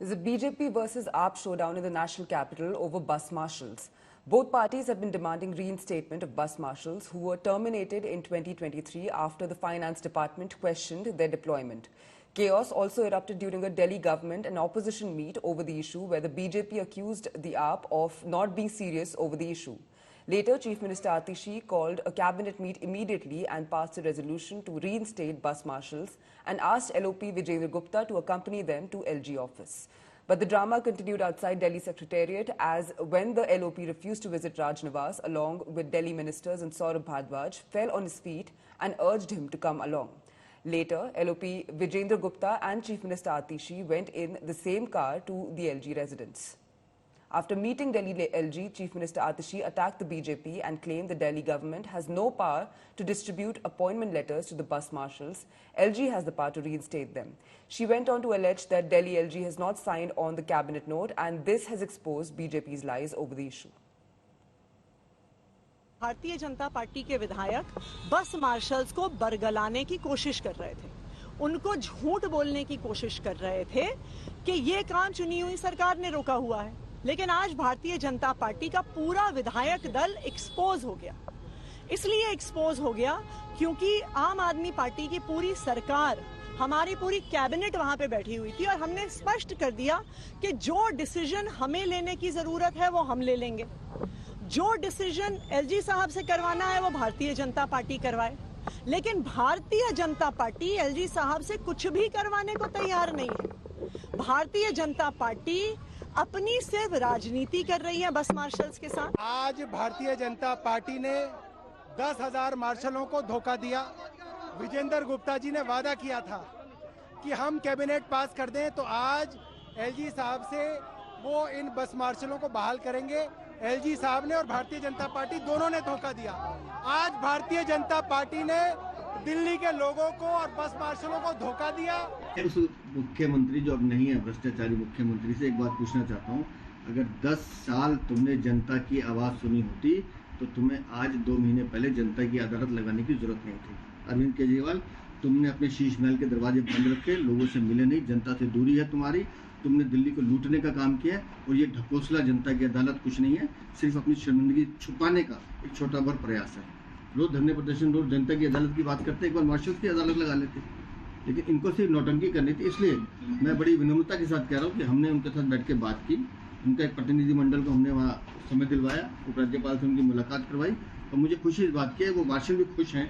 There's a BJP versus AAP showdown in the national capital over bus marshals. Both parties have been demanding reinstatement of bus marshals who were terminated in 2023 after the finance department questioned their deployment. Chaos also erupted during a Delhi government and opposition meet over the issue, where the BJP accused the AAP of not being serious over the issue. Later, Chief Minister Atishi called a cabinet meet immediately and passed a resolution to reinstate bus marshals and asked LOP Vijayendra Gupta to accompany them to LG office. But the drama continued outside Delhi Secretariat as when the LOP refused to visit Raj Niwas along with Delhi ministers and Saurabh Bhardwaj fell on his feet and urged him to come along. Later, LOP Vijayendra Gupta and Chief Minister Atishi went in the same car to the LG residence. After meeting Delhi LG, Chief Minister Atishi attacked the BJP and claimed the Delhi government has no power to distribute appointment letters to the bus marshals. LG has the power to reinstate them. She went on to allege that Delhi LG has not signed on the cabinet note, and this has exposed BJP's lies over the issue. Bharatiya Janata party के विधायक बस marshals को बरगलाने की कोशिश कर रहे थे, उनको झूठ बोलने की कोशिश कर रहे थे कि ये काम चुनी हुई सरकार ने रोका हुआ है। लेकिन आज भारतीय जनता पार्टी का पूरा विधायक दल एक्सपोज हो गया। इसलिए एक्सपोज हो गया क्योंकि आम आदमी पार्टी की पूरी सरकार, हमारी पूरी कैबिनेट वहां पे बैठी हुई थी और हमने स्पष्ट कर दिया कि जो डिसीजन हमें लेने की जरूरत है वो हम ले लेंगे। जो डिसीजन एलजी साहब से करवाना है वो भारतीय जनता पार्टी करवाए, लेकिन भारतीय जनता पार्टी एलजी साहब से कुछ भी करवाने को तैयार नहीं है। भारतीय जनता पार्टी अपनी सिर्फ राजनीति कर रही है बस मार्शल्स के साथ। आज भारतीय जनता पार्टी ने 10,000 मार्शलों को धोखा दिया। विजेंद्र गुप्ता जी ने वादा किया था कि हम कैबिनेट पास कर दें तो आज एलजी साहब से वो इन बस मार्शलों को बहाल करेंगे। एलजी साहब ने और भारतीय जनता पार्टी दोनों ने धोखा दिया। आज भारतीय जनता पार्टी ने दिल्ली के लोगों को और बस मार्शलों को धोखा दिया। उस मुख्यमंत्री जो अब नहीं है, भ्रष्टाचारी मुख्यमंत्री से एक बात पूछना चाहता हूँ, अगर 10 साल तुमने जनता की आवाज़ सुनी होती तो तुम्हें आज 2 महीने पहले जनता की अदालत लगाने की जरूरत नहीं थी। अरविंद केजरीवाल, तुमने अपने शीश महल के दरवाजे बंद रखे, लोगों से मिले नहीं, जनता से दूरी है तुम्हारी, तुमने दिल्ली को लूटने का काम किया और ये ढकोसला जनता की अदालत कुछ नहीं है, सिर्फ अपनी शर्मिंदगी छुपाने का एक छोटा बड़ा प्रयास है। रोज धरने प्रदर्शन, रोज जनता की अदालत की बात करते, एक बार मार्शल्स की अदालत लगा लेते, लेकिन इनको सिर्फ नौटंकी करनी थी। इसलिए मैं बड़ी विनम्रता के साथ कह रहा हूँ कि हमने उनके साथ बैठ के बात की, उनका एक प्रतिनिधिमंडल को हमने वहाँ समय दिलवाया, उपराज्यपाल से उनकी मुलाकात करवाई और मुझे खुशी इस बात की है वो मार्शल भी खुश हैं